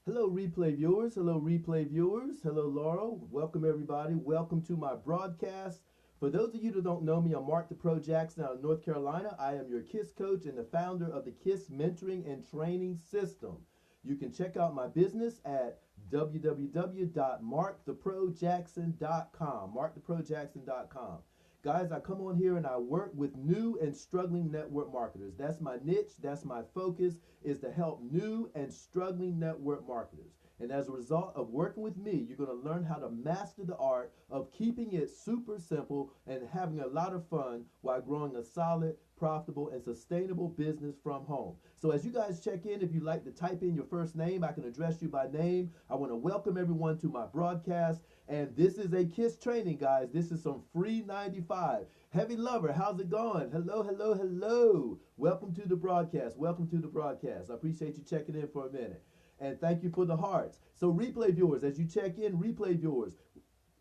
Hello, replay viewers. Hello, replay viewers. Hello, Laurel. Welcome, everybody. Welcome to my broadcast. For those of you that don't know me, I'm Mark the Pro Jackson out of North Carolina. I am your KISS coach and the founder of the KISS Mentoring and Training System. You can check out my business at www.marktheprojackson.com. Marktheprojackson.com. Guys, I come on here and I work with new and struggling network marketers. That's my niche. That's my focus, is to help new and struggling network marketers. And as a result of working with me, you're going to learn how to master the art of keeping it super simple and having a lot of fun while growing a solid, profitable, and sustainable business from home. So as you guys check in, if you'd like to type in your first name, I can address you by name. I want to welcome everyone to my broadcast. And this is a KISS training, guys. This is some free 95. Heavy Lover, how's it going? Hello, hello, hello. Welcome to the broadcast. Welcome to the broadcast. I appreciate you checking in for a minute. And thank you for the hearts. So replay viewers, as you check in, replay viewers,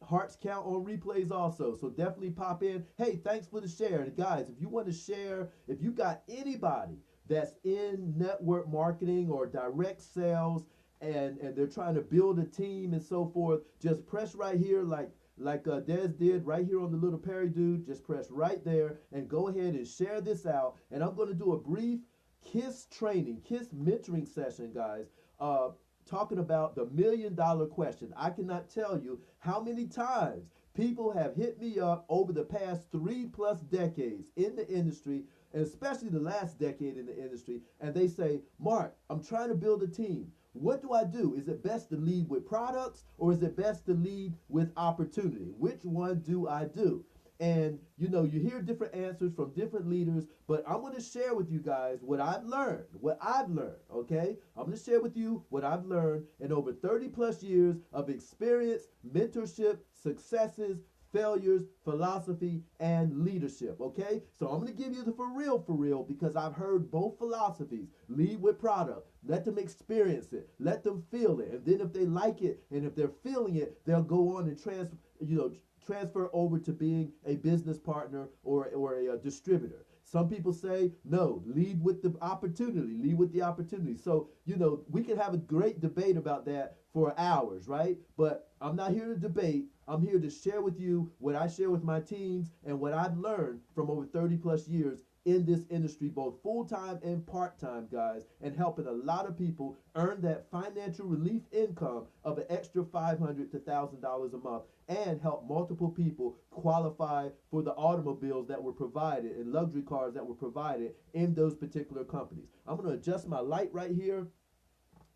hearts count on replays also. So definitely pop in. Hey, thanks for the share. And guys, if you want to share, if you got anybody that's in network marketing or direct sales, and they're trying to build a team and so forth, just press right here like Des did right here on the little Perry dude. Just press right there and go ahead and share this out. And I'm going to do a brief KISS training, KISS mentoring session, guys, talking about the $1,000,000 question. I cannot tell you how many times people have hit me up over the past 3+ decades in the industry, and especially the last decade in the industry, and they say, Mark, I'm trying to build a team. What do I do? Is it best to lead with products or is it best to lead with opportunity? Which one do I do? And you hear different answers from different leaders, but I'm going to share with you guys what I've learned, okay? I'm going to share with you what I've learned in over 30+ years of experience, mentorship, successes, failures, philosophy, and leadership, okay? So I'm going to give you the for real, because I've heard both philosophies. Lead with product. Let them experience it. Let them feel it. And then if they like it and if they're feeling it, they'll go on and transfer over to being a business partner or a distributor. Some people say, no, lead with the opportunity, lead with the opportunity. So, we can have a great debate about that for hours, right? But I'm not here to debate. I'm here to share with you what I share with my teams and what I've learned from over 30+ years in this industry, both full-time and part-time, guys, and helping a lot of people earn that financial relief income of an extra $500 to $1,000 a month, and help multiple people qualify for the automobiles that were provided and luxury cars that were provided in those particular companies. I'm going to adjust my light right here.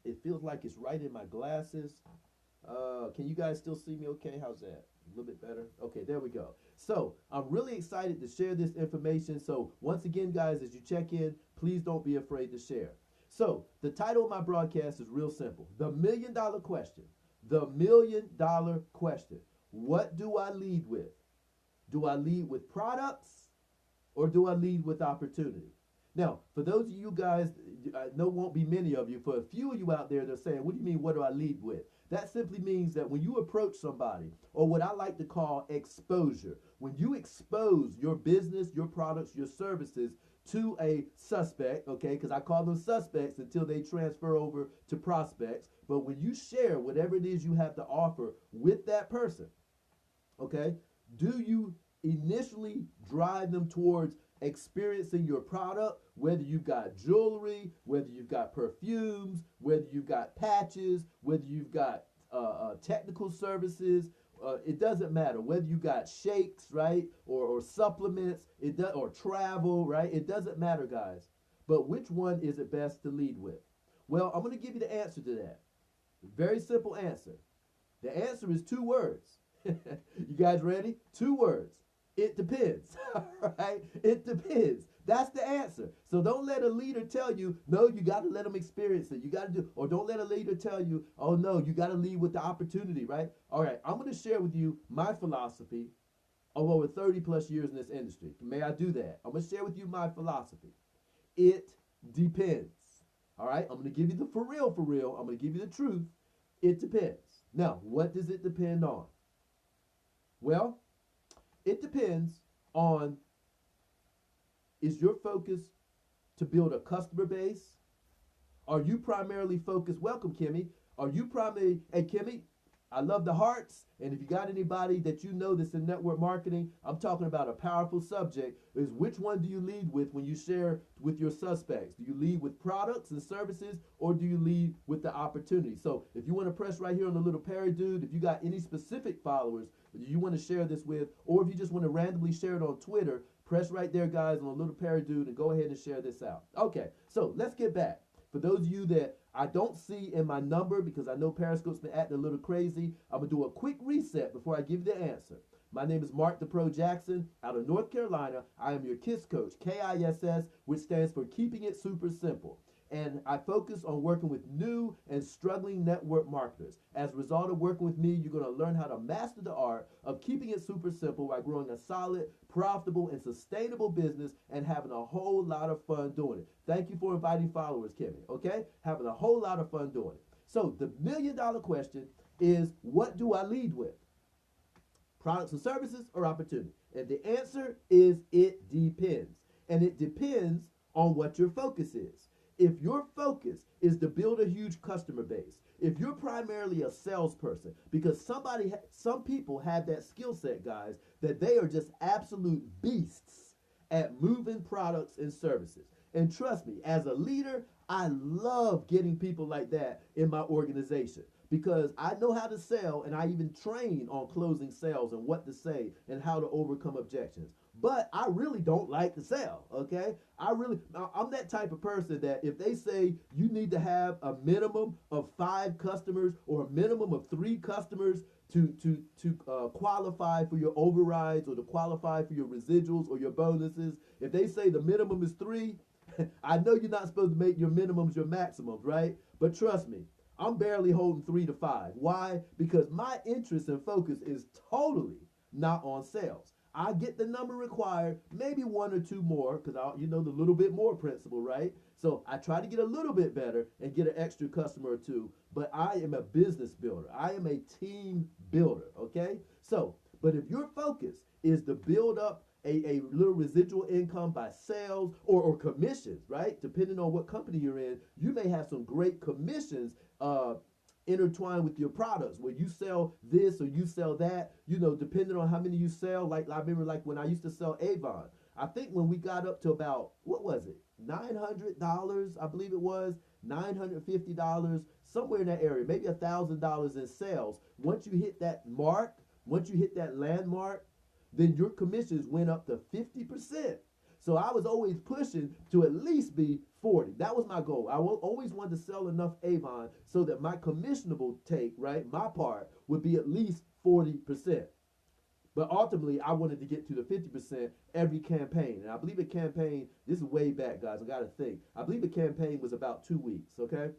It feels like it's right in my glasses. Can you guys still see me okay? How's that? A little bit better? Okay, there we go. So I'm really excited to share this information. So once again, guys, as you check in, please don't be afraid to share. So the title of my broadcast is real simple. The $1,000,000 question. The $1,000,000 question. What do I lead with? Do I lead with products or do I lead with opportunity? Now, for those of you guys, I know won't be many of you, for a few of you out there, they're saying, what do you mean, what do I lead with? That simply means that when you approach somebody, or what I like to call exposure, when you expose your business, your products, your services to a suspect, okay, because I call them suspects until they transfer over to prospects, but when you share whatever it is you have to offer with that person, okay, do you initially drive them towards experiencing your product, whether you've got jewelry, whether you've got perfumes, whether you've got patches, whether you've got technical services, it doesn't matter whether you got shakes, right, or supplements, or travel, right? It doesn't matter, guys. But which one is it best to lead with? Well, I'm going to give you the answer to that. Very simple answer. The answer is 2 words. You guys ready? 2 words. It depends. All right? It depends. That's the answer. So don't let a leader tell you, no, you got to let them experience it. You got to do, or don't let a leader tell you, oh, no, you got to lead with the opportunity, right? All right, I'm going to share with you my philosophy of over 30+ years in this industry. May I do that? I'm going to share with you my philosophy. It depends. All right? I'm going to give you the for real. I'm going to give you the truth. It depends. Now, what does it depend on? Well, it depends on, is your focus to build a customer base? Are you primarily focused? Welcome, Kimmy. Are you primarily, hey, Kimmy, I love the hearts. And if you got anybody that you know that's in network marketing, I'm talking about a powerful subject, is which one do you lead with when you share with your suspects? Do you lead with products and services, or do you lead with the opportunity? So if you want to press right here on the little Perry dude, if you got any specific followers you want to share this with, or if you just want to randomly share it on Twitter, press right there, guys, on the little Perry dude and go ahead and share this out. Okay, so let's get back. For those of you that I don't see in my number because I know Periscope's been acting a little crazy, I'm going to do a quick reset before I give you the answer. My name is Mark the Pro Jackson out of North Carolina. I am your KISS coach, KISS, which stands for Keeping It Super Simple. And I focus on working with new and struggling network marketers. As a result of working with me, you're going to learn how to master the art of keeping it super simple while growing a solid, profitable, and sustainable business and having a whole lot of fun doing it. Thank you for inviting followers, Kimmy, okay? Having a whole lot of fun doing it. So the million-dollar question is, what do I lead with? Products and services or opportunity? And the answer is it depends. And it depends on what your focus is. If your focus is to build a huge customer base, if you're primarily a salesperson, because some people have that skill set, guys, that they are just absolute beasts at moving products and services. And trust me, as a leader, I love getting people like that in my organization because I know how to sell, and I even train on closing sales and what to say and how to overcome objections. But I really don't like to sell, okay? I'm that type of person that if they say you need to have a minimum of 5 customers or a minimum of 3 customers to qualify for your overrides or to qualify for your residuals or your bonuses, if they say the minimum is 3, I know you're not supposed to make your minimums your maximums, right? But trust me, I'm barely holding 3 to 5. Why? Because my interest and focus is totally not on sales. I get the number required, maybe 1 or 2 more, because you know the little bit more principle, right? So I try to get a little bit better and get an extra customer or 2, but I am a business builder. I am a team builder, okay? So, but if your focus is to build up a little residual income by sales or commissions, right? Depending on what company you're in, you may have some great commissions intertwined with your products where you sell this or you sell that, you know, depending on how many you sell. Like I remember like when I used to sell Avon, I think when we got up to about, what was it? $900, I believe it was, $950, somewhere in that area, maybe $1,000 in sales. Once you hit that mark, once you hit that landmark, then your commissions went up to 50%. So I was always pushing to at least be 40. That was my goal. I always wanted to sell enough Avon so that my commissionable take, right, my part, would be at least 40%. But ultimately, I wanted to get to the 50% every campaign. And I believe a campaign, this is way back, guys, I got to think. I believe a campaign was about 2 weeks, okay?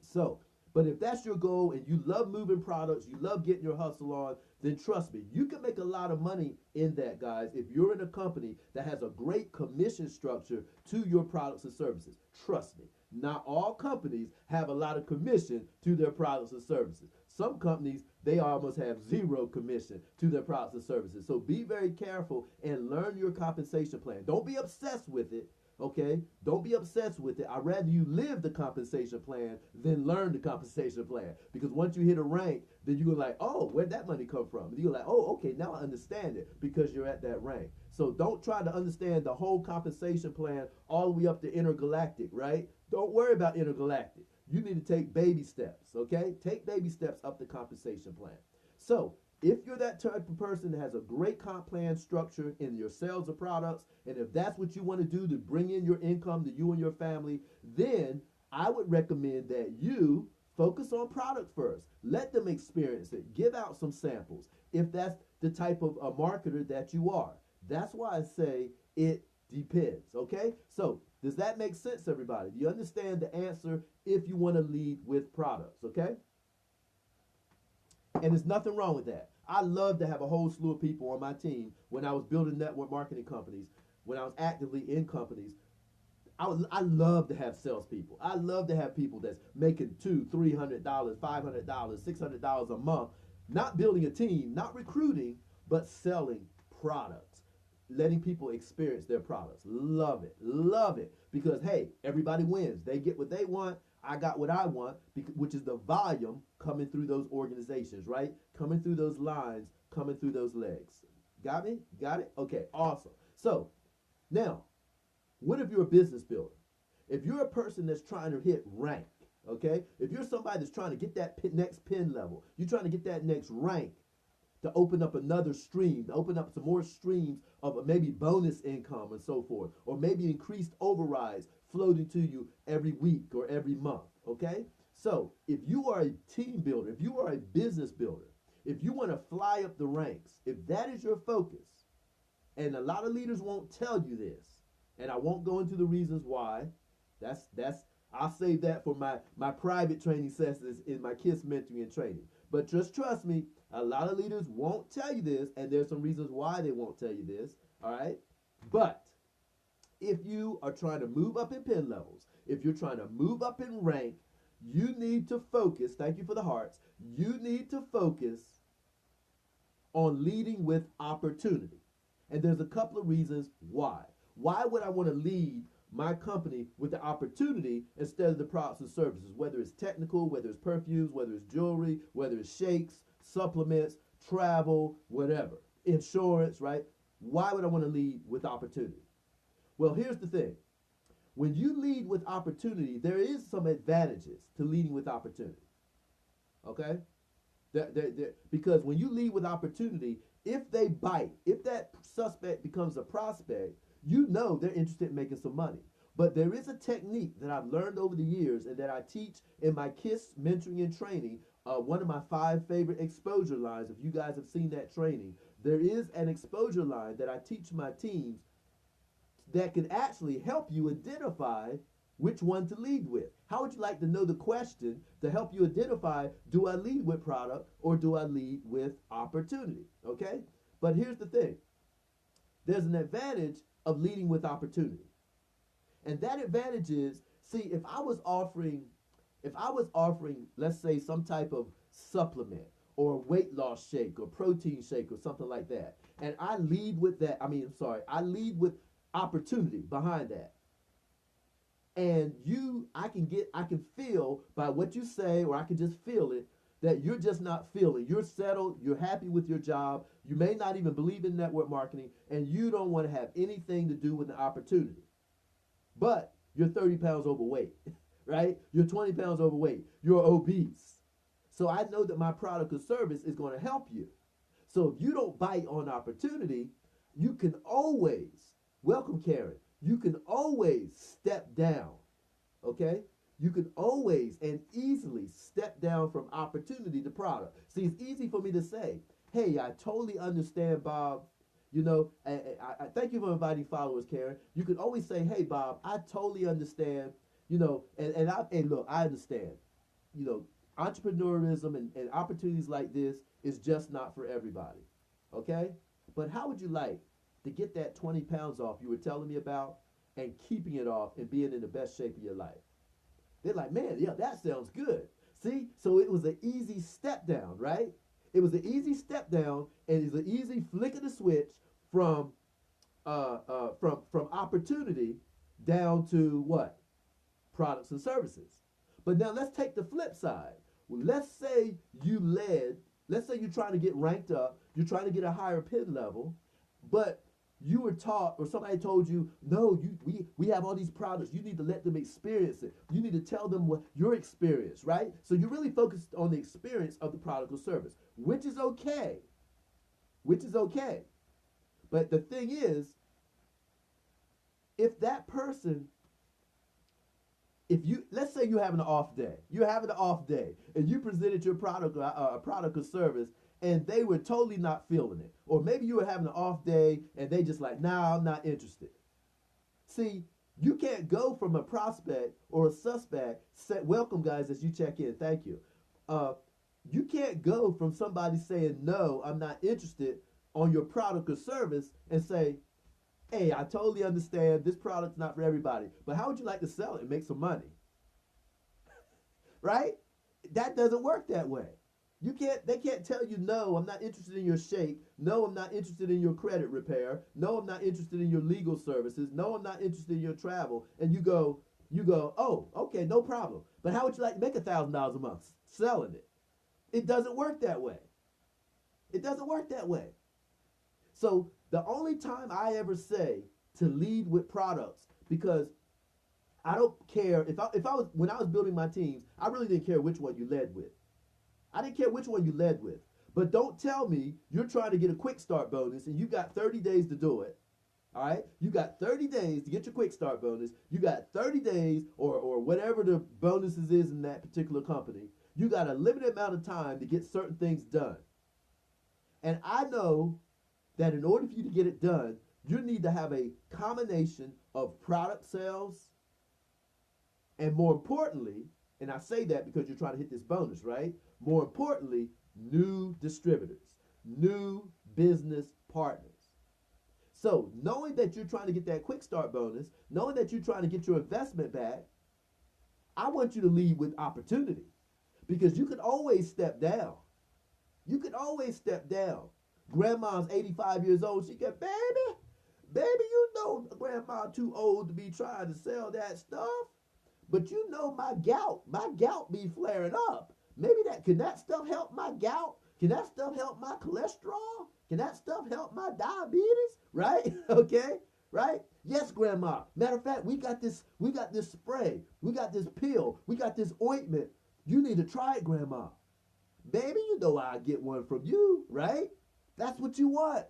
So, but if that's your goal and you love moving products, you love getting your hustle on, then trust me, you can make a lot of money in that, guys, if you're in a company that has a great commission structure to your products and services. Trust me, not all companies have a lot of commission to their products and services. Some companies, they almost have 0 commission to their products and services. So be very careful and learn your compensation plan. Don't be obsessed with it. Okay, don't be obsessed with it. I'd rather you live the compensation plan than learn the compensation plan. Because once you hit a rank, then you're like, oh, where'd that money come from? And you're like, oh, okay, now I understand it because you're at that rank. So don't try to understand the whole compensation plan all the way up to intergalactic, right? Don't worry about intergalactic. You need to take baby steps, okay? Take baby steps up the compensation plan. So if you're that type of person that has a great comp plan structure in your sales of products, and if that's what you want to do to bring in your income to you and your family, then I would recommend that you focus on product first. Let them experience it. Give out some samples if that's the type of a marketer that you are. That's why I say it depends, okay? So does that make sense, everybody? Do you understand the answer if you want to lead with products, okay? And there's nothing wrong with that. I love to have a whole slew of people on my team when I was building network marketing companies, when I was actively in companies. I love to have salespeople. I love to have people that's making $200, $300, $500, $600 a month, not building a team, not recruiting, but selling products, letting people experience their products. Love it, because hey, everybody wins. They get what they want. I got what I want, which is the volume coming through those organizations, right? Coming through those lines, coming through those legs. Got me? Got it? Okay, awesome. So now, what if you're a business builder? If you're a person that's trying to hit rank, okay? If you're somebody that's trying to get that next pin level, you're trying to get that next rank to open up another stream, to open up some more streams of maybe bonus income and so forth, or maybe increased overrides floating to you every week or every month, okay? So if you are a team builder, if you are a business builder, if you want to fly up the ranks, if that is your focus, and a lot of leaders won't tell you this, and I won't go into the reasons why. That's I'll save that for my private training sessions in my KISS mentoring and training. But just trust me, a lot of leaders won't tell you this, and there's some reasons why they won't tell you this, all right? But if you are trying to move up in pin levels, if you're trying to move up in rank, you need to focus, thank you for the hearts, you need to focus on leading with opportunity. And there's a couple of reasons why. Why would I want to lead my company with the opportunity instead of the products and services, whether it's technical, whether it's perfumes, whether it's jewelry, whether it's shakes, supplements, travel, whatever, insurance, right? Why would I want to lead with opportunity? Well, here's the thing. When you lead with opportunity, there is some advantages to leading with opportunity, okay? Because when you lead with opportunity, if they bite, if that suspect becomes a prospect, you know they're interested in making some money. But there is a technique that I've learned over the years and that I teach in my KISS mentoring and training, one of my 5 favorite exposure lines. If you guys have seen that training, there is an exposure line that I teach my teams that can actually help you identify which one to lead with. How would you like to know the question to help you identify, do I lead with product or do I lead with opportunity? Okay? But here's the thing. There's an advantage of leading with opportunity. And that advantage is, see, if I was offering, let's say, some type of supplement or weight loss shake or protein shake or something like that, and I lead with that, I lead with opportunity behind that. And I can feel by what you say, or I can just feel it, that you're just not feeling. You're settled, you're happy with your job, you may not even believe in network marketing, and you don't want to have anything to do with the opportunity. But you're 30 pounds overweight, right? You're 20 pounds overweight, you're obese. So I know that my product or service is going to help you. So if you don't bite on opportunity, you can always, welcome Karen, you can always step down, okay? You can always and easily step down from opportunity to product. See, it's easy for me to say, hey, I totally understand, Bob. You know, I thank you for inviting followers, Karen. You can always say, hey, Bob, I totally understand, you know, and look, I understand, you know, entrepreneurism and opportunities like this is just not for everybody, okay? But how would you like to get that 20 pounds off you were telling me about and keeping it off and being in the best shape of your life? They're like, man, yeah, that sounds good. See, so it was an easy step down, right? It was an easy step down, and it's an easy flick of the switch from opportunity down to what? Products and services. But now let's take the flip side. Well, let's say you're trying to get ranked up, you're trying to get a higher pin level, but you were taught, or somebody told you, no, we have all these products. You need to let them experience it. You need to tell them what your experience, right? So you're really focused on the experience of the product or service, which is okay. But the thing is, if that person, let's say you're having an off day, and you presented your product or service, and they were totally not feeling it. Or maybe you were having an off day and they just like, nah, I'm not interested. See, you can't go from a prospect or a suspect, welcome guys as you check in, thank you. You can't go from somebody saying, no, I'm not interested on your product or service and say, hey, I totally understand this product's not for everybody, but how would you like to sell it and make some money? Right? That doesn't work that way. They can't tell you, no, I'm not interested in your shake. No, I'm not interested in your credit repair. No, I'm not interested in your legal services. No, I'm not interested in your travel. And you go, You go, oh, okay, no problem. But how would you like to make $1,000 a month selling it? It doesn't work that way. It doesn't work that way. So the only time I ever say to lead with products, because I don't care if I was when I was building my teams, I really didn't care which one you led with. I didn't care which one you led with. But don't tell me you're trying to get a quick start bonus and you got 30 days to do it. All right? You got 30 days to get your quick start bonus. You got 30 days or whatever the bonuses is in that particular company. You got a limited amount of time to get certain things done. And I know that in order for you to get it done, you need to have a combination of product sales and, more importantly, and I say that because you're trying to hit this bonus, right? More importantly, new distributors, new business partners. So knowing that you're trying to get that quick start bonus, knowing that you're trying to get your investment back, I want you to lead with opportunity, because you can always step down. You can always step down. Grandma's 85 years old. She get, baby, you know grandma too old to be trying to sell that stuff. But you know my gout be flaring up. Can that stuff help my gout? Can that stuff help my cholesterol? Can that stuff help my diabetes? Right? Okay? Right? Yes, grandma. Matter of fact, we got this spray. We got this pill. We got this ointment. You need to try it, grandma. Baby, you know I'll get one from you, right? That's what you want.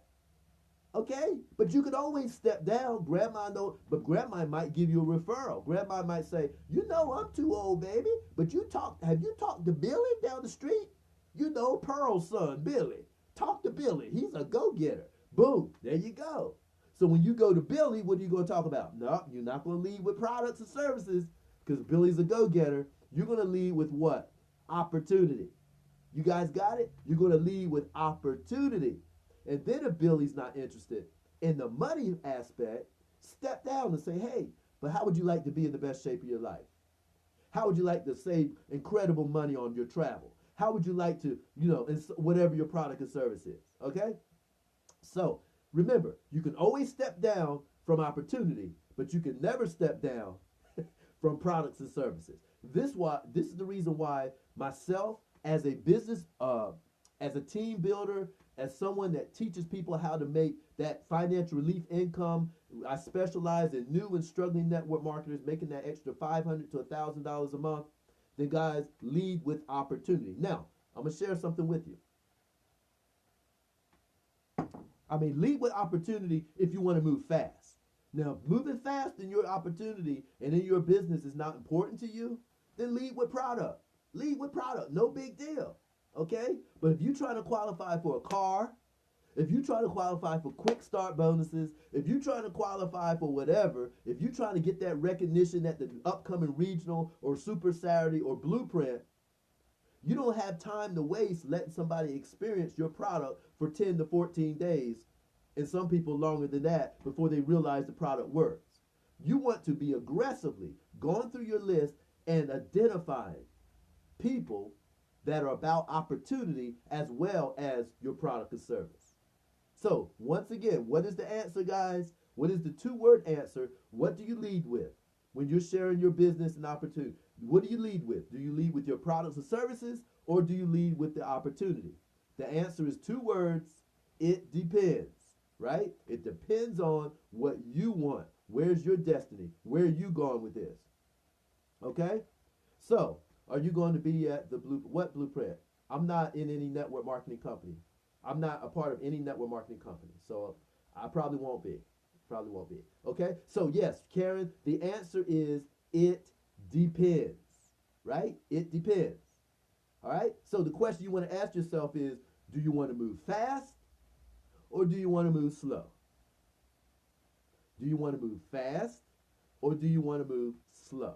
Okay? But you could always step down. Grandma grandma might give you a referral. Grandma might say, you know I'm too old, baby. But have you talked to Billy down the street? You know Pearl's son, Billy. Talk to Billy. He's a go-getter. Boom. There you go. So when you go to Billy, what are you going to talk about? No, you're not going to lead with products and services because Billy's a go-getter. You're going to lead with what? Opportunity. You guys got it? You're going to lead with opportunity. And then if Billy's not interested in the money aspect, step down and say, hey, but how would you like to be in the best shape of your life? How would you like to save incredible money on your travel? How would you like to, whatever your product or service is, okay? So remember, you can always step down from opportunity, but you can never step down from products and services. This is the reason why myself, as a business, as a team builder, as someone that teaches people how to make that financial relief income, I specialize in new and struggling network marketers making that extra $500 to $1,000 a month. Then guys, lead with opportunity. Now, I'm going to share something with you. Lead with opportunity if you want to move fast. Now, moving fast in your opportunity and in your business is not important to you, then lead with product. Lead with product. No big deal. Okay? But if you're trying to qualify for a car, if you're trying to qualify for quick start bonuses, if you're trying to qualify for whatever, if you're trying to get that recognition at the upcoming regional or Super Saturday or Blueprint, you don't have time to waste letting somebody experience your product for 10 to 14 days, and some people longer than that, before they realize the product works. You want to be aggressively going through your list and identifying people that are about opportunity as well as your product or service. So, once again, what is the answer, guys? What is the two-word answer? What do you lead with when you're sharing your business and opportunity? What do you lead with? Do you lead with your products or services, or do you lead with the opportunity? The answer is two words. It depends, right? It depends on what you want. Where's your destiny? Where are you going with this? Okay? So, are you going to be at the Blueprint? I'm not in any network marketing company. I'm not a part of any network marketing company. So I probably won't be. Okay? So yes, Karen, the answer is it depends. Right? It depends. All right? So the question you want to ask yourself is, do you want to move fast or do you want to move slow? Do you want to move fast or do you want to move slow?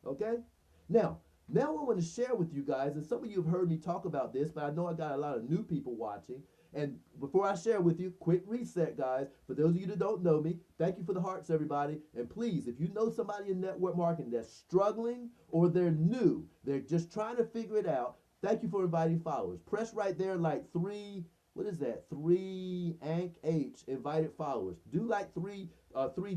Okay? Now I want to share with you guys, and some of you have heard me talk about this, but I know I got a lot of new people watching. And before I share with you, quick reset, guys. For those of you that don't know me, thank you for the hearts, everybody. And please, if you know somebody in network marketing that's struggling or they're new, they're just trying to figure it out, thank you for inviting followers. Press right there like three invited followers. Do like three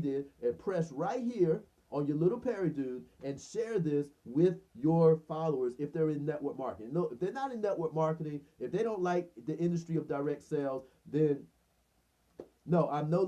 did, and press right here on your little Perry dude and share this with your followers if they're in network marketing. No, if they're not in network marketing, if they don't like the industry of direct sales, then no, I'm no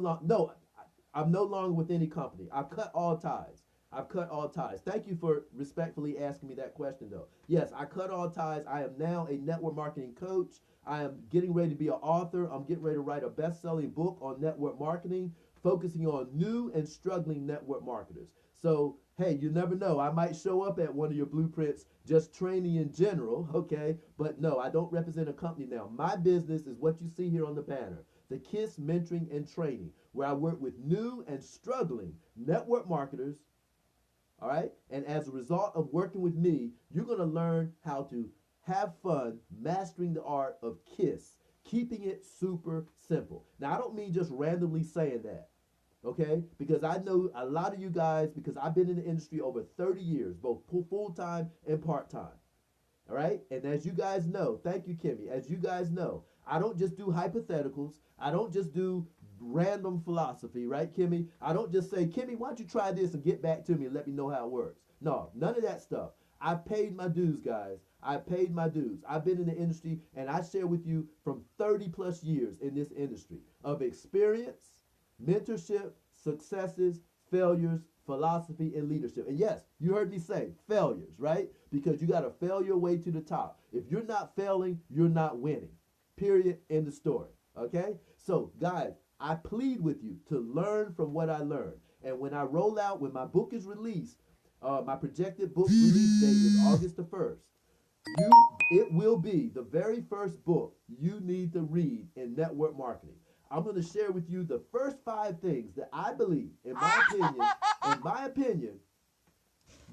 longer with any company. I've cut all ties. I've cut all ties. Thank you for respectfully asking me that question, though. Yes, I cut all ties. I am now a network marketing coach. I am getting ready to be an author. I'm getting ready to write a best-selling book on network marketing, focusing on new and struggling network marketers. So, hey, you never know. I might show up at one of your blueprints just training in general, okay? But no, I don't represent a company now. My business is what you see here on the banner, the KISS Mentoring and Training, where I work with new and struggling network marketers, all right? And as a result of working with me, you're going to learn how to have fun mastering the art of KISS, keeping it super simple. Now, I don't mean just randomly saying that, okay? Because I know a lot of you guys, because I've been in the industry over 30 years, both full-time and part-time, all right? And as you guys know, thank you, Kimmy, as you guys know, I don't just do hypotheticals. I don't just do random philosophy, right, Kimmy? I don't just say, Kimmy, why don't you try this and get back to me and let me know how it works. No, none of that stuff. I've paid my dues, guys. I've paid my dues. I've been in the industry, and I share with you from 30 plus years in this industry of experience, mentorship, successes, failures, philosophy, and leadership. And yes, you heard me say failures, right? Because you got to fail your way to the top. If you're not failing, you're not winning. Period. End of story. Okay? So, guys, I plead with you to learn from what I learned. And when I roll out, when my book is released, my projected book release date is August the 1st. It will be the very first book you need to read in network marketing. I'm going to share with you the first 5 things that I believe, in my opinion,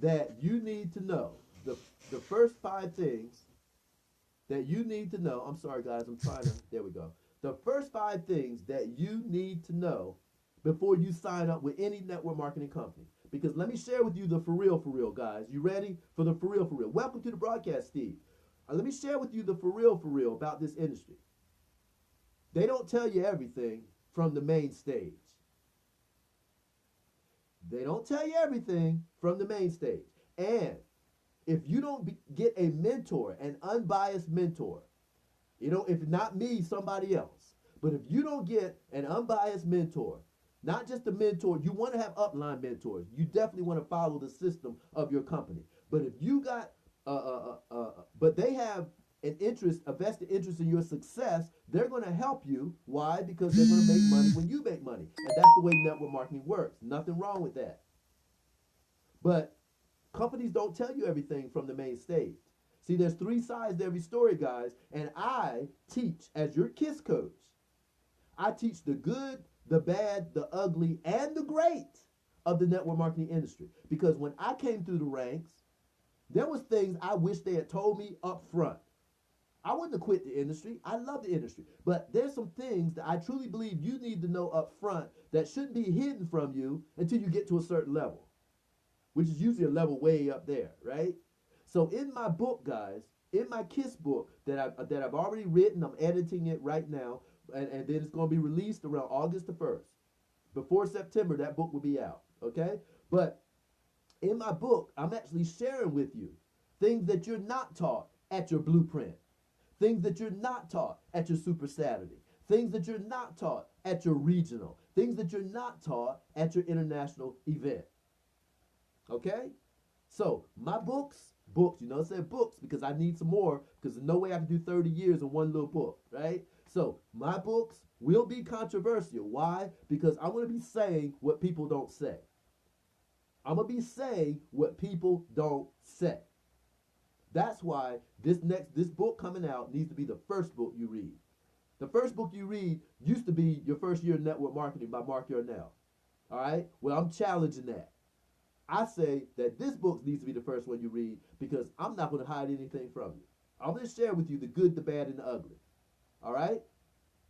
that you need to know. The first 5 things that you need to know. I'm sorry, guys. There we go. The first 5 things that you need to know before you sign up with any network marketing company. Because let me share with you the for real, guys. You ready for the for real? Welcome to the broadcast, Steve. Let me share with you the for real about this industry. They don't tell you everything from the main stage. They don't tell you everything from the main stage. And if you don't get a mentor, an unbiased mentor, if not me, somebody else. But if you don't get an unbiased mentor, not just a mentor, you want to have upline mentors. You definitely want to follow the system of your company. But if you got, but they have a vested interest in your success, they're going to help you. Why? Because they're going to make money when you make money. And that's the way network marketing works. Nothing wrong with that. But companies don't tell you everything from the main stage. See, there's 3 sides to every story, guys. And I teach, as your KISS coach, I teach the good, the bad, the ugly, and the great of the network marketing industry. Because when I came through the ranks, there was things I wish they had told me up front. I wouldn't have quit the industry. I love the industry. But there's some things that I truly believe you need to know up front that shouldn't be hidden from you until you get to a certain level, which is usually a level way up there, right? So in my book, guys, in my KISS book that I've already written, I'm editing it right now, and then it's going to be released around August the 1st. Before September, that book will be out, okay? But in my book, I'm actually sharing with you things that you're not taught at your blueprint, things that you're not taught at your Super Saturday, things that you're not taught at your regional, things that you're not taught at your international event, okay? So my books, I said books because I need some more, because there's no way I can do 30 years in one little book, right? So my books will be controversial. Why? Because I'm going to be saying what people don't say. I'm going to be saying what people don't say. That's why this book coming out needs to be the first book you read. The first book you read used to be Your First Year in Network Marketing by Mark Yarnell. All right? Well, I'm challenging that. I say that this book needs to be the first one you read because I'm not going to hide anything from you. I'm going to share with you the good, the bad, and the ugly. All right?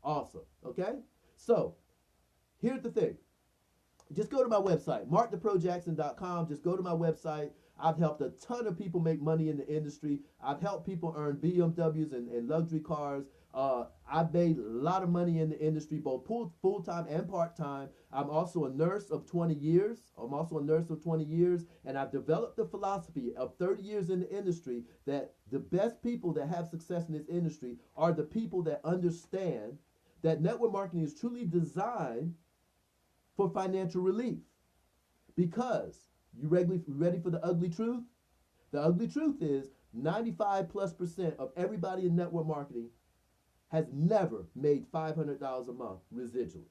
Awesome. Okay? So, here's the thing. Just go to my website, marktheprojackson.com. Just go to my website. I've helped a ton of people make money in the industry. I've helped people earn BMWs and luxury cars. I've made a lot of money in the industry, both full-time and part-time. I'm also a nurse of 20 years. And I've developed the philosophy of 30 years in the industry that the best people that have success in this industry are the people that understand that network marketing is truly designed for financial relief. Because, you ready for the ugly truth? The ugly truth is 95+% of everybody in network marketing has never made $500 a month residually,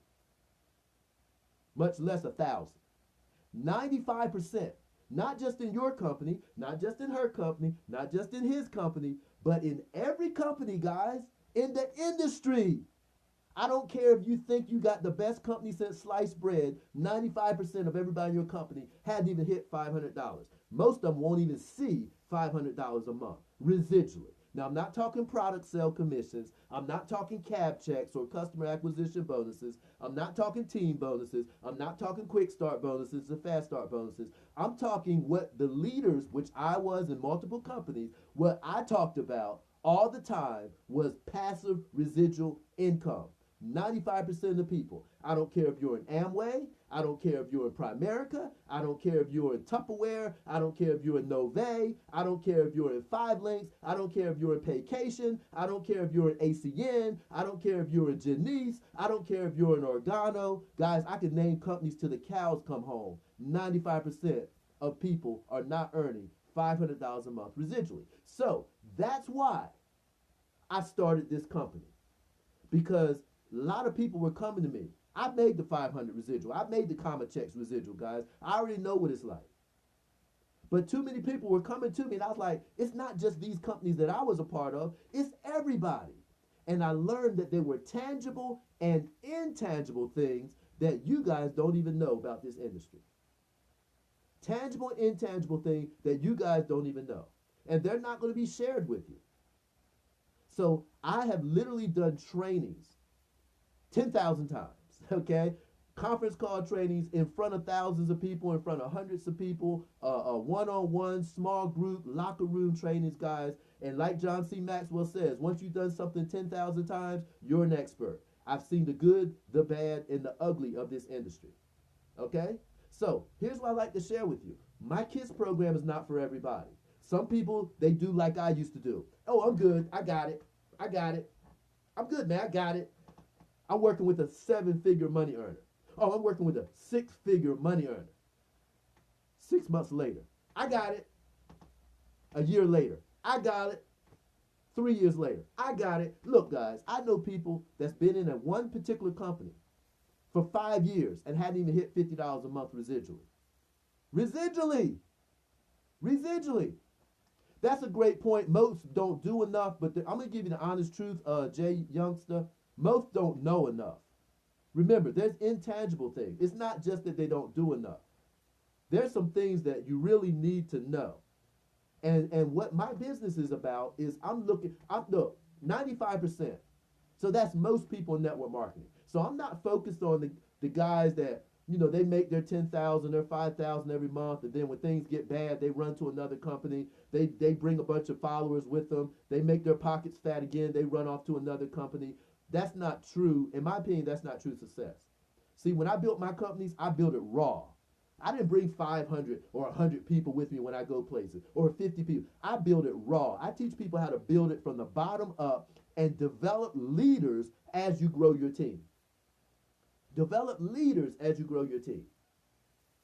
much less 1,000. 95%, not just in your company, not just in her company, not just in his company, but in every company, guys, in the industry. I don't care if you think you got the best company since sliced bread, 95% of everybody in your company hadn't even hit $500. Most of them won't even see $500 a month residually. Now, I'm not talking product sale commissions. I'm not talking cab checks or customer acquisition bonuses. I'm not talking team bonuses. I'm not talking quick start bonuses or fast start bonuses. I'm talking what the leaders, which I was in multiple companies, what I talked about all the time was passive residual income. 95% of the people. I don't care if you're in Amway. I don't care if you're in Primerica. I don't care if you're in Tupperware. I don't care if you're in Nove. I don't care if you're in 5 Links. I don't care if you're in Paycation. I don't care if you're in ACN. I don't care if you're in Janice. I don't care if you're in Organo. Guys, I can name companies till the cows come home. 95% of people are not earning $500 a month residually. So that's why I started this company, because a lot of people were coming to me. I made the 500 residual. I made the comma checks residual, guys. I already know what it's like. But too many people were coming to me, and I was like, it's not just these companies that I was a part of, it's everybody. And I learned that there were tangible and intangible things that you guys don't even know about this industry. Tangible and intangible things that you guys don't even know. And they're not going to be shared with you. So I have literally done trainings 10,000 times, okay? Conference call trainings in front of thousands of people, in front of hundreds of people, one-on-one, small group, locker room trainings, guys. And like John C. Maxwell says, once you've done something 10,000 times, you're an expert. I've seen the good, the bad, and the ugly of this industry, okay? So here's what I like to share with you. My KISS program is not for everybody. Some people, they do like I used to do. Oh, I'm good. I got it. I'm good, man. I got it. I'm working with a 7-figure money earner. Oh, I'm working with a 6-figure money earner. 6 months later, I got it. A year later, I got it. 3 years later, I got it. Look, guys, I know people that's been in at one particular company for 5 years and hadn't even hit $50 a month residually. Residually. That's a great point. Most don't do enough, but I'm going to give you the honest truth, Jay Youngster. Most don't know enough. Remember, there's intangible things. It's not just that they don't do enough. There's some things that you really need to know. And what my business is about is look, 95%. So that's most people in network marketing. So I'm not focused on the guys that, you know, they make their 10,000, their 5,000 every month, and then when things get bad, they run to another company. They bring a bunch of followers with them. They make their pockets fat again. They run off to another company. That's not true. In my opinion, that's not true success. See, when I built my companies, I built it raw. I didn't bring 500 or 100 people with me when I go places, or 50 people. I build it raw. I teach people how to build it from the bottom up and develop leaders as you grow your team. Develop leaders as you grow your team.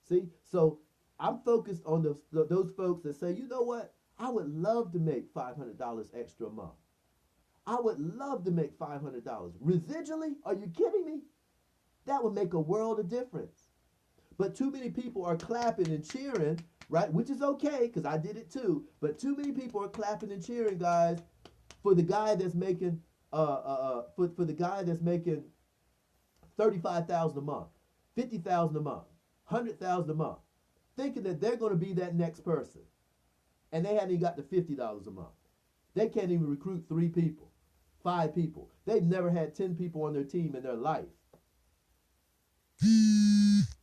See? So I'm focused on those folks that say, you know what? I would love to make $500 extra a month. I would love to make $500. Residually? Are you kidding me? That would make a world of difference. But too many people are clapping and cheering, right? Which is okay, because I did it too. But too many people are clapping and cheering, guys, for the guy that's making for the guy that's making $35,000 a month, $50,000 a month, $100,000 a month, thinking that they're going to be that next person, and they haven't even got to $50 a month. They can't even recruit 3 people, 5 people. They've never had 10 people on their team in their life.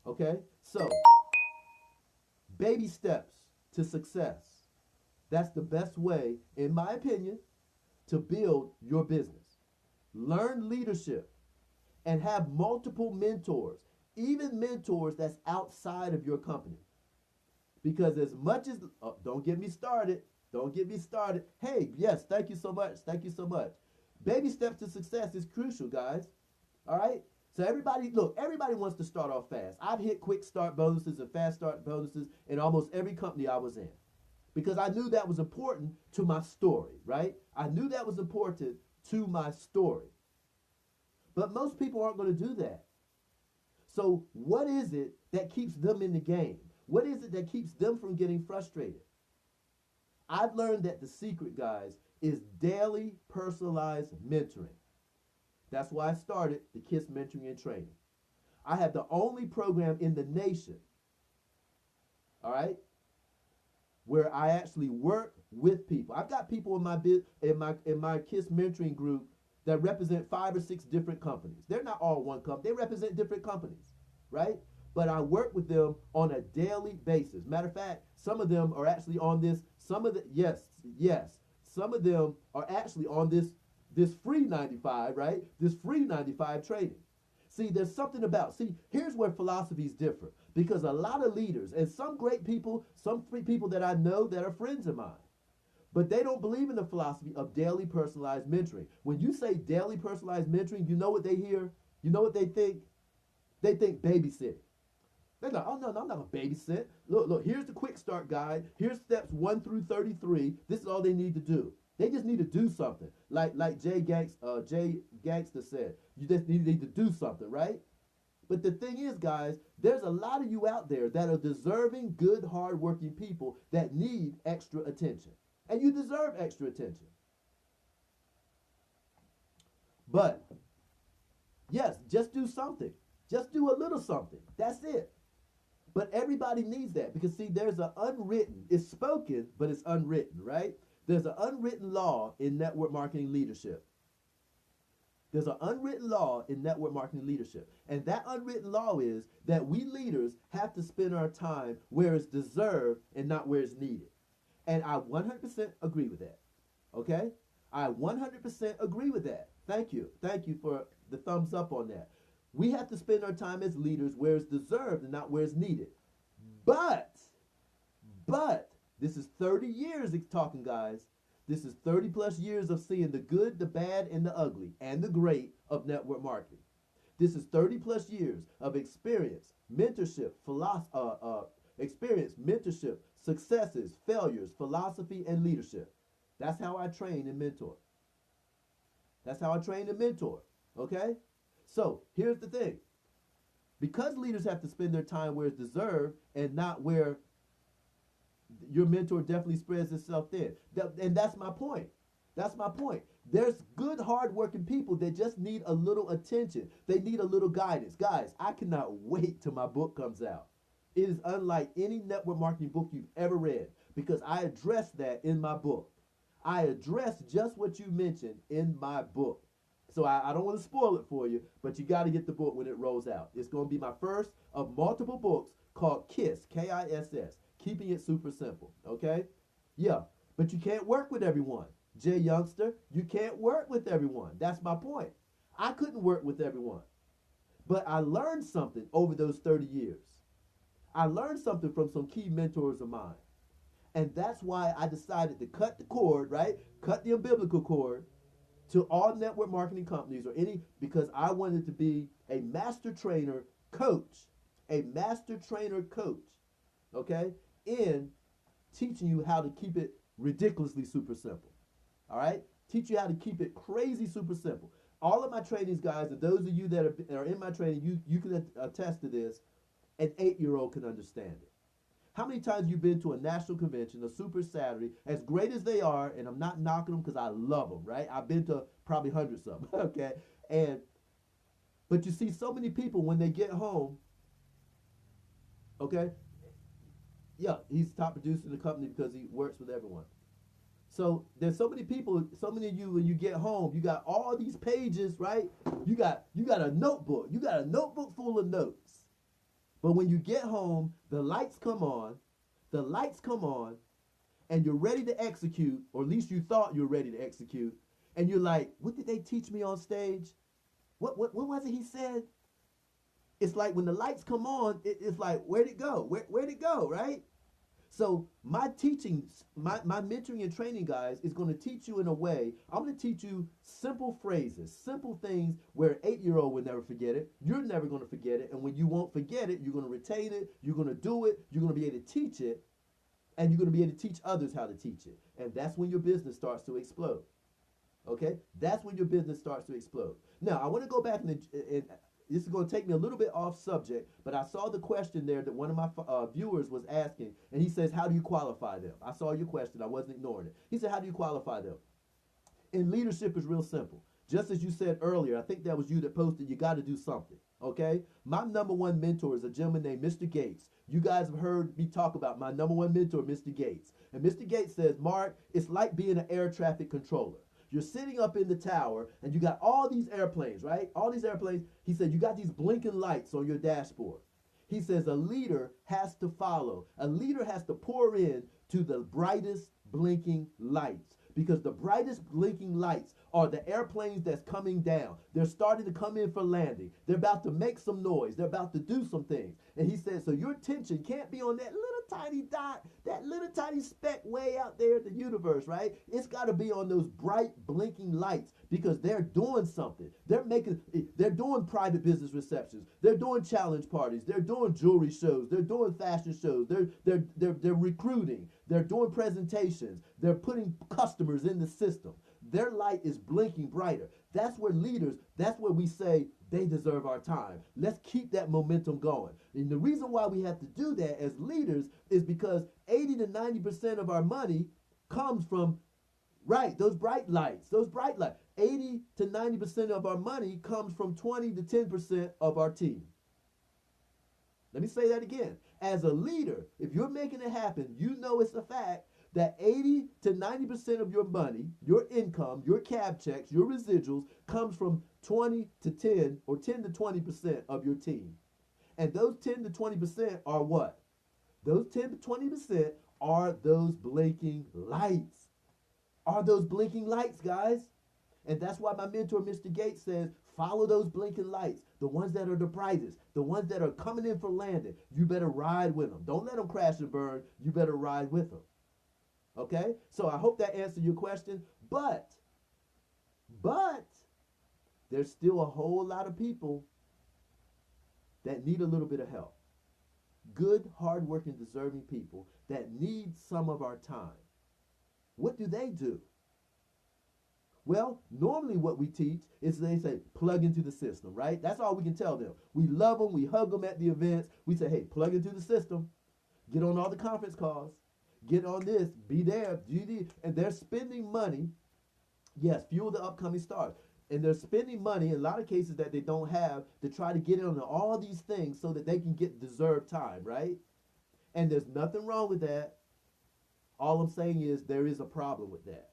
Okay, so baby steps to success. That's the best way, in my opinion, to build your business. Learn leadership and have multiple mentors, even mentors that's outside of your company. Because as much as, don't get me started, don't get me started. Hey, yes, thank you so much. Thank you so much. Baby steps to success is crucial, guys. All right? So everybody, look, everybody wants to start off fast. I've hit quick start bonuses and fast start bonuses in almost every company I was in because I knew that was important to my story, right? I knew that was important to my story. But most people aren't going to do that. So what is it that keeps them in the game? What is it that keeps them from getting frustrated? I've learned that the secret, guys, is daily personalized mentoring. That's why I started the KISS Mentoring and Training. I have the only program in the nation, all right, where I actually work with people. I've got people in my KISS Mentoring group that represent 5 or 6 different companies. They're not all one company. They represent different companies, right? But I work with them on a daily basis. Matter of fact, some of them are actually on this. Some of them are actually on this free 95, right? This free 95 training. See, there's something about, here's where philosophies differ. Because a lot of leaders and some great people, some people that I know that are friends of mine, but they don't believe in the philosophy of daily personalized mentoring. When you say daily personalized mentoring, you know what they hear? You know what they think? They think babysitting. They're like, oh, no, I'm not going to babysit. Look, here's the quick start guide. Here's steps 1 through 33. This is all they need to do. They just need to do something. Like Jay Gangster said, you just need to do something, right? But the thing is, guys, there's a lot of you out there that are deserving, good, hardworking people that need extra attention. And you deserve extra attention. But, yes, just do something. Just do a little something. That's it. But everybody needs that because, see, there's an unwritten, it's spoken, but it's unwritten, right? There's an unwritten law in network marketing leadership. There's an unwritten law in network marketing leadership. And that unwritten law is that we leaders have to spend our time where it's deserved and not where it's needed. And I 100% agree with that. Okay? I 100% agree with that. Thank you. Thank you for the thumbs up on that. We have to spend our time as leaders where it's deserved and not where it's needed. But, this is 30 years of talking, guys. This is 30 plus years of seeing the good, the bad, and the ugly, and the great of network marketing. This is 30 plus years of experience, mentorship, successes, failures, philosophy, and leadership. That's how I train and mentor. That's how I train and mentor, okay? So here's the thing. Because leaders have to spend their time where it's deserved and not where your mentor definitely spreads itself thin. And that's my point. That's my point. There's good, hardworking people that just need a little attention. They need a little guidance. Guys, I cannot wait till my book comes out. It is unlike any network marketing book you've ever read because I address that in my book. I address just what you mentioned in my book. So I don't want to spoil it for you, but you got to get the book when it rolls out. It's going to be my first of multiple books called KISS, K-I-S-S, Keeping It Super Simple, okay? Yeah, but you can't work with everyone. Jay Youngster, you can't work with everyone. That's my point. I couldn't work with everyone. But I learned something over those 30 years. I learned something from some key mentors of mine. And that's why I decided to cut the cord, right? Cut the umbilical cord to all network marketing companies or any, because I wanted to be a master trainer coach, okay, in teaching you how to keep it ridiculously super simple, all right? Teach you how to keep it crazy super simple. All of my trainings, guys, and those of you that are in my training, you can attest to this, an 8-year-old can understand it. How many times you've been to a national convention, a Super Saturday, as great as they are, and I'm not knocking them because I love them, right? I've been to probably hundreds of them, okay? But you see so many people when they get home, okay? Yeah, he's top producer in the company because he works with everyone. So there's so many people, so many of you, when you get home, you got all these pages, right? You got a notebook. You got a notebook full of notes. But when you get home, the lights come on, The lights come on and you're ready to execute, or at least you thought you were ready to execute, and you're like, what did they teach me on stage? What was it he said? It's like when the lights come on, it's like, where'd it go? Where'd it go, right? So my teaching, my mentoring and training, guys, is going to teach you in a way. I'm going to teach you simple phrases, simple things where an 8-year-old will never forget it. You're never going to forget it. And when you won't forget it, you're going to retain it. You're going to do it. You're going to be able to teach it. And you're going to be able to teach others how to teach it. And that's when your business starts to explode. Okay? That's when your business starts to explode. Now, I want to go back and this is going to take me a little bit off subject, but I saw the question there that one of my viewers was asking, and he says, how do you qualify them? I saw your question. I wasn't ignoring it. He said, how do you qualify them? And leadership is real simple. Just as you said earlier, I think that was you that posted, you got to do something, okay? My number one mentor is a gentleman named Mr. Gates. You guys have heard me talk about my number one mentor, Mr. Gates. And Mr. Gates says, Mark, it's like being an air traffic controller. You're sitting up in the tower and you got all these airplanes, right? All these airplanes. He said, you got these blinking lights on your dashboard. He says a leader has to follow. A leader has to pour in to the brightest blinking lights, because the brightest blinking lights are the airplanes that's coming down. They're starting to come in for landing. They're about to make some noise. They're about to do some things. And he said, so your attention can't be on that little tiny dot, that little tiny speck way out there in the universe, right? It's got to be on those bright blinking lights, because they're doing something. They're doing private business receptions. They're doing challenge parties. They're doing jewelry shows. They're doing fashion shows. They're recruiting. They're doing presentations. They're putting customers in the system. Their light is blinking brighter. That's where leaders, that's where we say they deserve our time. Let's keep that momentum going. And the reason why we have to do that as leaders is because 80 to 90% of our money comes from, right, those bright lights, 80 to 90% of our money comes from 20 to 10% of our team. Let me say that again. As a leader, if you're making it happen, you know it's a fact that 80 to 90% of your money, your income, your cab checks, your residuals comes from 20 to 10 or 10 to 20% of your team. And those 10 to 20% are what? Those 10 to 20% are those blinking lights. Are those blinking lights, guys? And that's why my mentor, Mr. Gates, says, follow those blinking lights, the ones that are the brightest, the ones that are coming in for landing. You better ride with them. Don't let them crash and burn. You better ride with them. Okay? So I hope that answered your question. But there's still a whole lot of people that need a little bit of help. Good, hardworking, deserving people that need some of our time. What do they do? Well, normally what we teach is they say, plug into the system, right? That's all we can tell them. We love them. We hug them at the events. We say, hey, plug into the system. Get on all the conference calls. Get on this. Be there. Do this. And they're spending money. Yes, fuel the upcoming stars. And they're spending money, in a lot of cases that they don't have, to try to get in on all these things so that they can get deserved time, right? And there's nothing wrong with that. All I'm saying is there is a problem with that.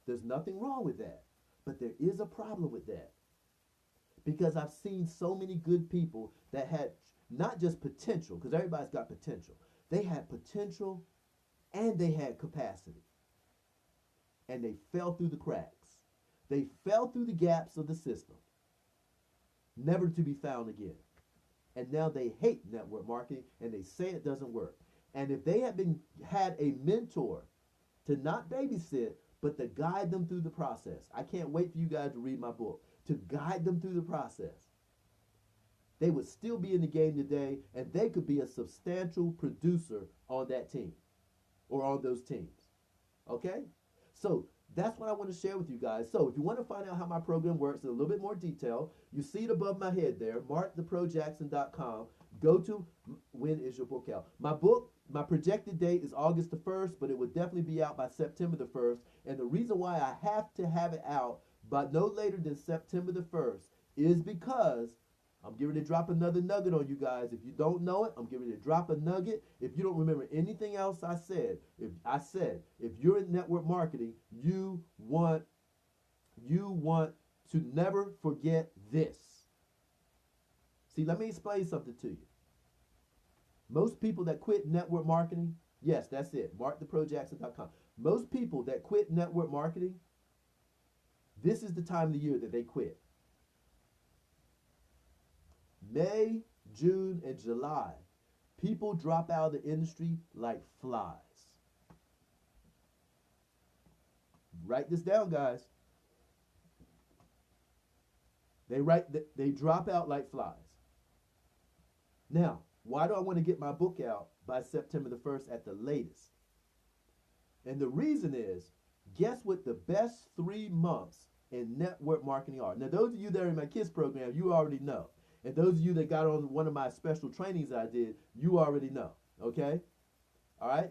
There's nothing wrong with that. But there is a problem with that. Because I've seen so many good people that had not just potential, because everybody's got potential. They had potential and they had capacity. And they fell through the cracks. They fell through the gaps of the system, never to be found again. And now they hate network marketing and they say it doesn't work. And if they had a mentor to not babysit, but to guide them through the process. I can't wait for you guys to read my book, to guide them through the process. They would still be in the game today, and they could be a substantial producer on that team or on those teams. Okay? So that's what I want to share with you guys. So if you want to find out how my program works in a little bit more detail, you see it above my head there, marktheprojackson.com. Go to, when is your book out? My book, my projected date is August the 1st, but it will definitely be out by September the 1st. And the reason why I have to have it out by no later than September the 1st is because I'm getting ready to drop another nugget on you guys. If you don't know it, I'm getting ready to drop a nugget. If you don't remember anything else I said, if you're in network marketing, you want to never forget this. See, let me explain something to you. Most people that quit network marketing, Yes, that's it. MarkTheProJackson.com. Most people that quit network marketing, this is the time of the year that they quit. May, June, and July, people drop out of the industry like flies. Write this down, guys. They drop out like flies. Now, why do I want to get my book out by September the 1st at the latest? And the reason is, guess what the best 3 months in network marketing are? Now, those of you that are in my KISS program, you already know. And those of you that got on one of my special trainings I did, you already know. Okay? All right?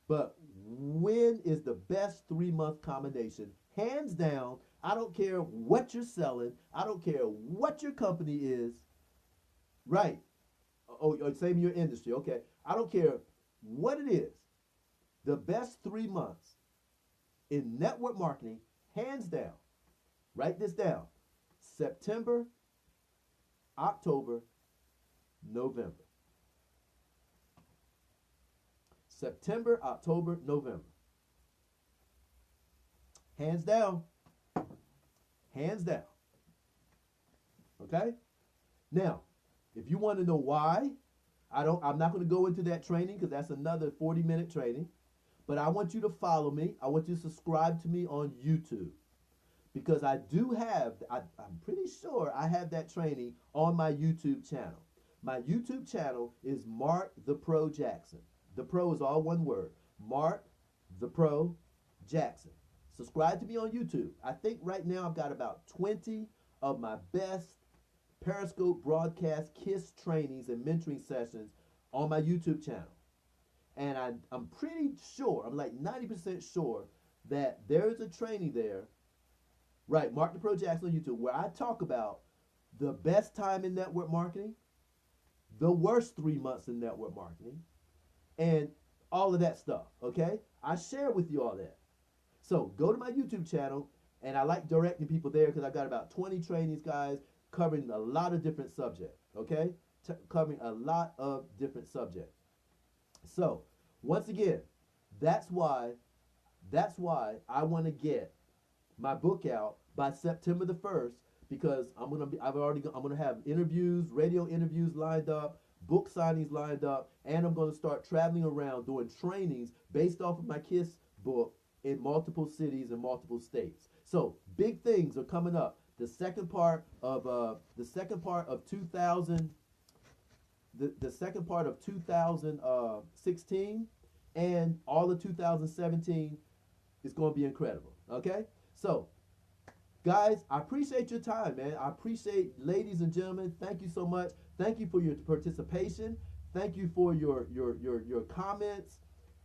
But when is the best 3-month combination? Hands down, I don't care what you're selling. I don't care what your company is. Right. Oh, same in your industry. Okay. I don't care what it is. The best 3 months in network marketing, hands down. Write this down. September, October, November. September, October, November. Hands down. Hands down. Okay? Now, if you want to know why, I'm not going to go into that training because that's another 40-minute training. But I want you to follow me. I want you to subscribe to me on YouTube. Because I do have, I'm pretty sure I have that training on my YouTube channel. My YouTube channel is Mark the Pro Jackson. The Pro is all one word. Mark the Pro Jackson. Subscribe to me on YouTube. I think right now I've got about 20 of my best Periscope broadcast KISS trainings and mentoring sessions on my YouTube channel. And I'm pretty sure, I'm like 90% sure that there is a training there, right, Mark the Pro Jackson on YouTube, where I talk about the best time in network marketing, the worst 3 months in network marketing, and all of that stuff, okay? I share with you all that. So go to my YouTube channel, and I like directing people there because I got about 20 trainings, guys, covering a lot of different subjects, okay? Covering a lot of different subjects. So, once again, that's why I want to get my book out by September the 1st, because I'm gonna have interviews, radio interviews lined up, book signings lined up, and I'm going to start traveling around doing trainings based off of my KISS book in multiple cities and multiple states. So big things are coming up. The second part of 2016 and all of 2017 is going to be incredible. Okay, so guys, I appreciate your time, man. I appreciate, ladies and gentlemen, thank you so much. Thank you for your participation. Thank you for your comments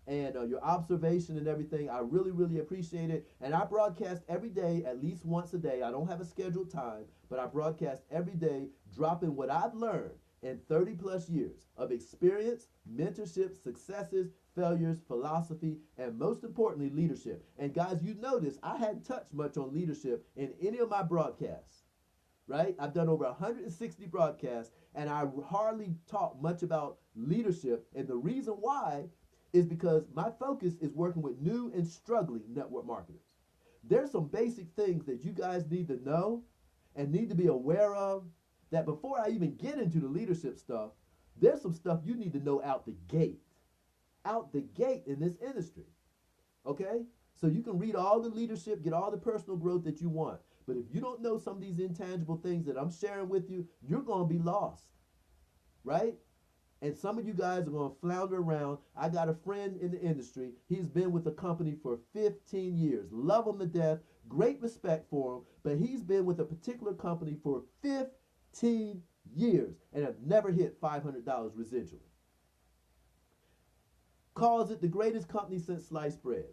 and your observation and everything. I really, really appreciate it. And I broadcast every day, at least once a day. I don't have a scheduled time, but I broadcast every day, dropping what I've learned in 30 plus years of experience, mentorship, successes, failures, philosophy, and most importantly, leadership. And guys, you notice I hadn't touched much on leadership in any of my broadcasts, right? I've done over 160 broadcasts, and I hardly talk much about leadership. And the reason why is because my focus is working with new and struggling network marketers. There's some basic things that you guys need to know and need to be aware of, that before I even get into the leadership stuff, there's some stuff you need to know out the gate in this industry, okay? So you can read all the leadership, get all the personal growth that you want. But if you don't know some of these intangible things that I'm sharing with you, you're going to be lost, right? And some of you guys are going to flounder around. I got a friend in the industry. He's been with the company for 15 years. Love him to death. Great respect for him. But he's been with a particular company for 15 years and have never hit $500 residually. Calls it the greatest company since sliced bread.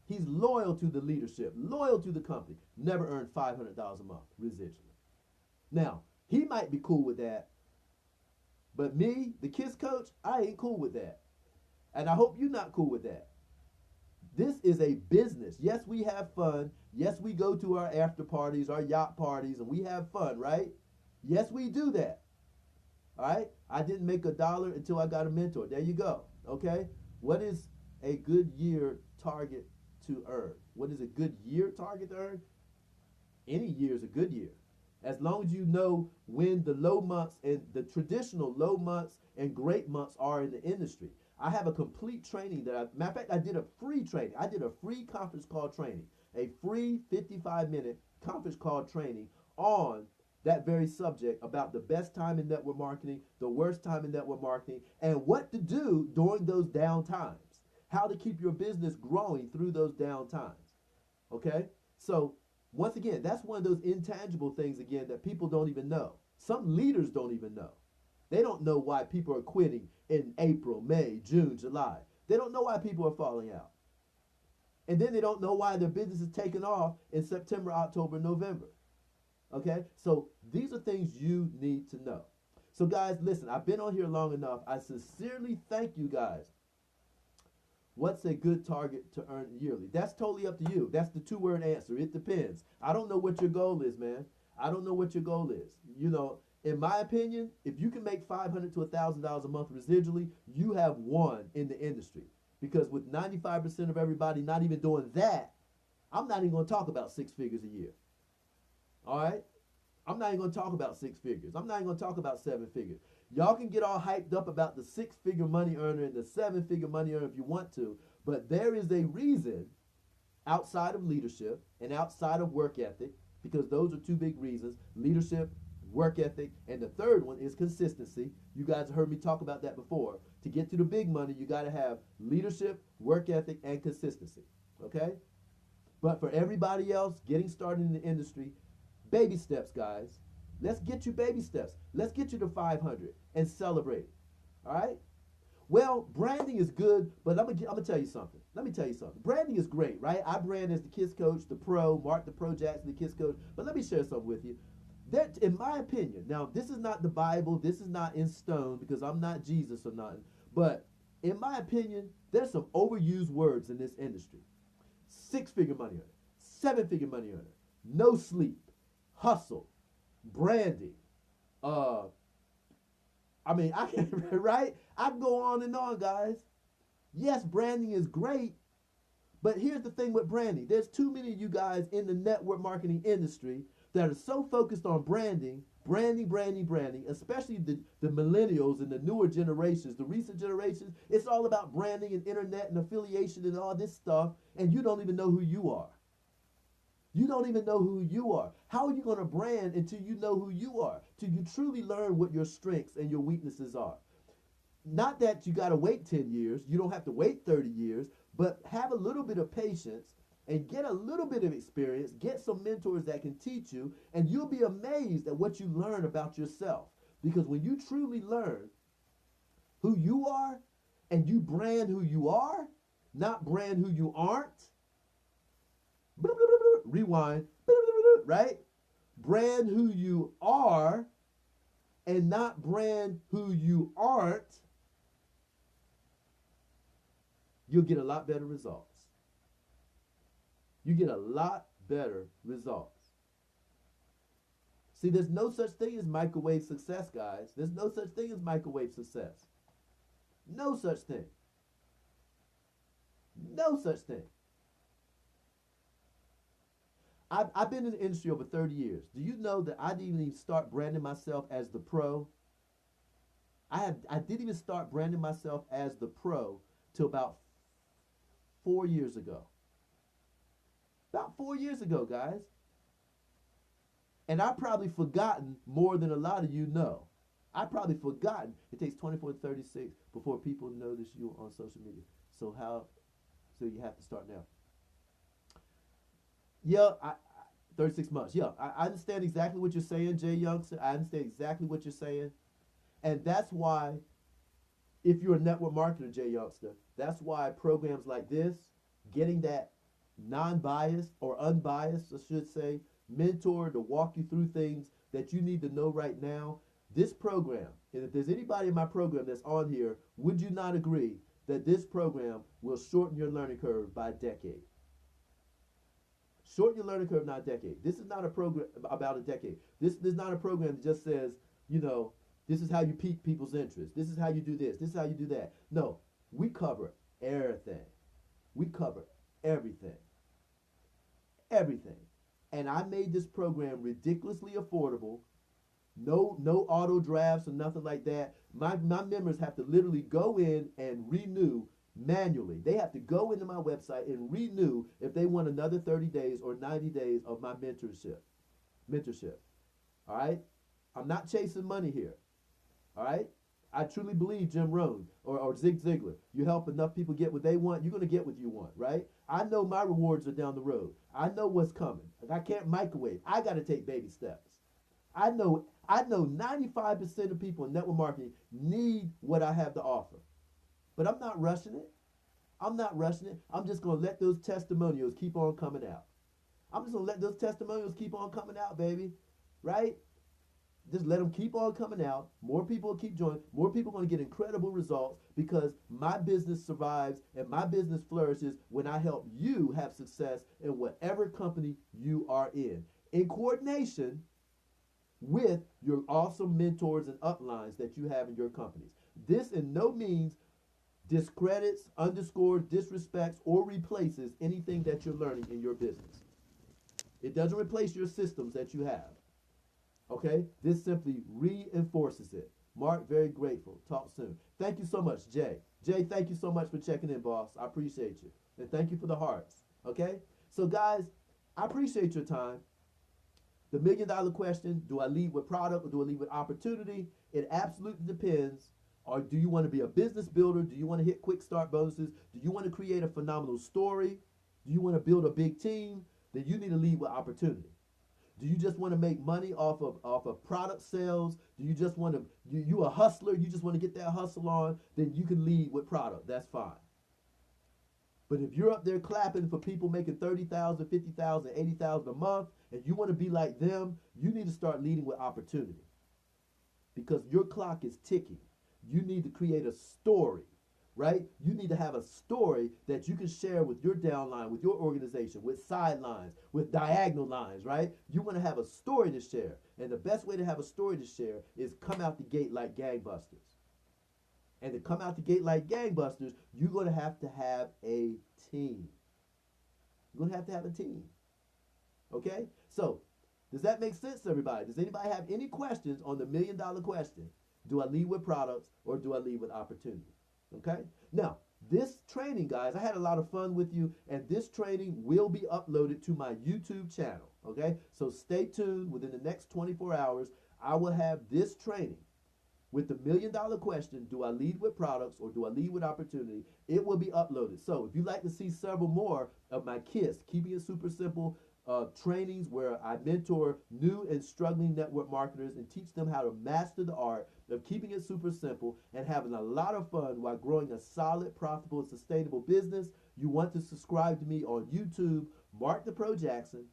He's loyal to the leadership, loyal to the company. Never earned $500 a month residually. Now, he might be cool with that, but me, the KISS coach, I ain't cool with that. And I hope you're not cool with that. This is a business. Yes, we have fun. Yes, we go to our after parties, our yacht parties, and we have fun, right? Yes, we do that. All right? I didn't make $1 until I got a mentor. There you go. Okay? What is a good year target to earn? What is a good year target to earn? Any year is a good year. As long as you know when the low months and the traditional low months and great months are in the industry. I have a complete training matter of fact, I did a free training. I did a free conference call training, a free 55-minute conference call training on that very subject about the best time in network marketing, the worst time in network marketing, and what to do during those down times. How to keep your business growing through those down times. Okay? So, once again, that's one of those intangible things, again, that people don't even know. Some leaders don't even know. They don't know why people are quitting in April, May, June, July. They don't know why people are falling out. And then they don't know why their business is taking off in September, October, November. Okay? So these are things you need to know. So guys, listen, I've been on here long enough. I sincerely thank you guys. What's a good target to earn yearly? That's totally up to you. That's the two-word answer. It depends. I don't know what your goal is, man. I don't know what your goal is. You know, in my opinion, if you can make $500 to $1,000 a month residually, you have won in the industry. Because with 95% of everybody not even doing that, I'm not even going to talk about 6 figures a year. All right? I'm not even going to talk about 6 figures. I'm not even going to talk about 7 figures. Y'all can get all hyped up about the 6-figure money earner and the 7-figure money earner if you want to, but there is a reason outside of leadership and outside of work ethic, because those are two big reasons: leadership, work ethic, and the third one is consistency. You guys have heard me talk about that before. To get to the big money, you got to have leadership, work ethic, and consistency. Okay? But for everybody else getting started in the industry, baby steps, guys. Let's get you baby steps. Let's get you to 500 and celebrate it. All right? Well, branding is good, but I'm gonna tell you something. Let me tell you something. Branding is great, right? I brand as the Kids Coach, the Pro, Mark the Pro Jackson, the Kids Coach. But let me share something with you. That, in my opinion, now this is not the Bible, this is not in stone because I'm not Jesus or nothing. But in my opinion, there's some overused words in this industry. 6-figure money earner, 7-figure money earner, no sleep, hustle, branding. I mean, I can, right? I can go on and on, guys. Yes, branding is great, but here's the thing with branding. There's too many of you guys in the network marketing industry that are so focused on branding, especially the millennials and the newer generations, the recent generations. It's all about branding and internet and affiliation and all this stuff, and you don't even know who you are. You don't even know who you are. How are you going to brand until you know who you are? Till you truly learn what your strengths and your weaknesses are. Not that you got to wait 10 years. You don't have to wait 30 years. But have a little bit of patience and get a little bit of experience. Get some mentors that can teach you. And you'll be amazed at what you learn about yourself. Because when you truly learn who you are and you brand who you are, not brand who you aren't, rewind, right? Brand who you are and not brand who you aren't, you'll get a lot better results. You get a lot better results. See, there's no such thing as microwave success, guys. There's no such thing as microwave success. No such thing. No such thing. I've been in the industry over 30 years. Do you know that I didn't even start branding myself as the Pro? I didn't even start branding myself as the Pro till about 4 years ago. About 4 years ago, guys. And I've probably forgotten more than a lot of you know. I've probably forgotten. It takes 24 to 36 before people notice you on social media. So you have to start now. Yeah, 36 months. Yeah, I understand exactly what you're saying, Jay Youngster. I understand exactly what you're saying. And that's why, if you're a network marketer, Jay Youngster, that's why programs like this, getting that non-biased or unbiased, I should say, mentor to walk you through things that you need to know right now. This program, and if there's anybody in my program that's on here, would you not agree that this program will shorten your learning curve by a decade? Shorten your learning curve, not a decade. This is not a program about a decade. This is not a program that just says, you know, this is how you pique people's interest. This is how you do this. This is how you do that. No. We cover everything. We cover everything. Everything. And I made this program ridiculously affordable. No auto drafts or nothing like that. My members have to literally go in and renew manually. They have to go into my website and renew if they want another 30 days or 90 days of my mentorship. Mentorship. All right? I'm not chasing money here. All right? I truly believe Jim Rohn or Zig Ziglar. You help enough people get what they want, you're going to get what you want, right? I know my rewards are down the road. I know what's coming. I can't microwave. I got to take baby steps. I know 95% of people in network marketing need what I have to offer. But I'm not rushing it. I'm not rushing it. I'm just going to let those testimonials keep on coming out. I'm just going to let those testimonials keep on coming out, baby. Right? Just let them keep on coming out. More people will keep joining. More people are going to get incredible results because my business survives and my business flourishes when I help you have success in whatever company you are in coordination with your awesome mentors and uplines that you have in your companies. This in no means discredits, underscores, disrespects, or replaces anything that you're learning in your business. It doesn't replace your systems that you have. Okay? This simply reinforces it. Mark, very grateful. Talk soon. Thank you so much, Jay. Jay, thank you so much for checking in, boss. I appreciate you. And thank you for the hearts. Okay? So, guys, I appreciate your time. The $1 million question, do I lead with product or do I lead with opportunity? It absolutely depends. Or do you want to be a business builder? Do you want to hit quick start bonuses? Do you want to create a phenomenal story? Do you want to build a big team? Then you need to lead with opportunity. Do you just want to make money off of product sales? Do you just want to, you a hustler, you just want to get that hustle on? Then you can lead with product. That's fine. But if you're up there clapping for people making $30,000, $50,000, $80,000 a month, and you want to be like them, you need to start leading with opportunity. Because your clock is ticking. You need to create a story, right? You need to have a story that you can share with your downline, with your organization, with sidelines, with diagonal lines, right? You want to have a story to share. And the best way to have a story to share is come out the gate like gangbusters. And to come out the gate like gangbusters, you're going to have a team. You're going to have a team. Okay? So, does that make sense, everybody? Does anybody have any questions on the $1 million question? Do I lead with products or do I lead with opportunity? Okay? Now, this training, guys, I had a lot of fun with you, and this training will be uploaded to my YouTube channel. Okay? So stay tuned. Within the next 24 hours, I will have this training with the $1 million question, do I lead with products or do I lead with opportunity? It will be uploaded. So if you'd like to see several more of my KISS, Keeping It Super Simple, trainings where I mentor new and struggling network marketers and teach them how to master the art of keeping it super simple and having a lot of fun while growing a solid, profitable, and sustainable business, you want to subscribe to me on YouTube, Mark the Pro Jackson.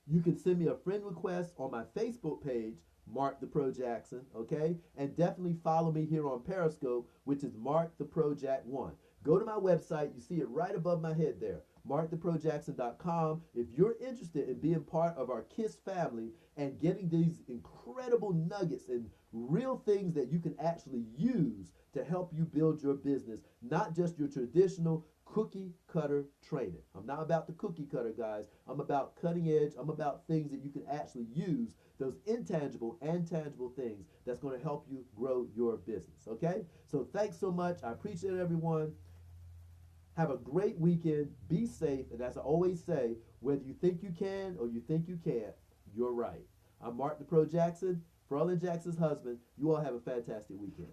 You can send me a friend request on my Facebook page, Mark the Pro Jackson, okay? And definitely follow me here on Periscope, which is Mark the Pro Jack 1. Go to my website. You see it right above my head there, marktheprojackson.com. If you're interested in being part of our KISS family and getting these incredible nuggets and real things that you can actually use to help you build your business, not just your traditional cookie cutter training. I'm not about the cookie cutter, guys. I'm about cutting edge. I'm about things that you can actually use, those intangible and tangible things that's going to help you grow your business, okay? So thanks so much. I appreciate it, everyone. Have a great weekend. Be safe. And as I always say, whether you think you can or you think you can't, you're right. I'm Mark the Pro Jackson, Ferlin Jackson's husband. You all have a fantastic weekend.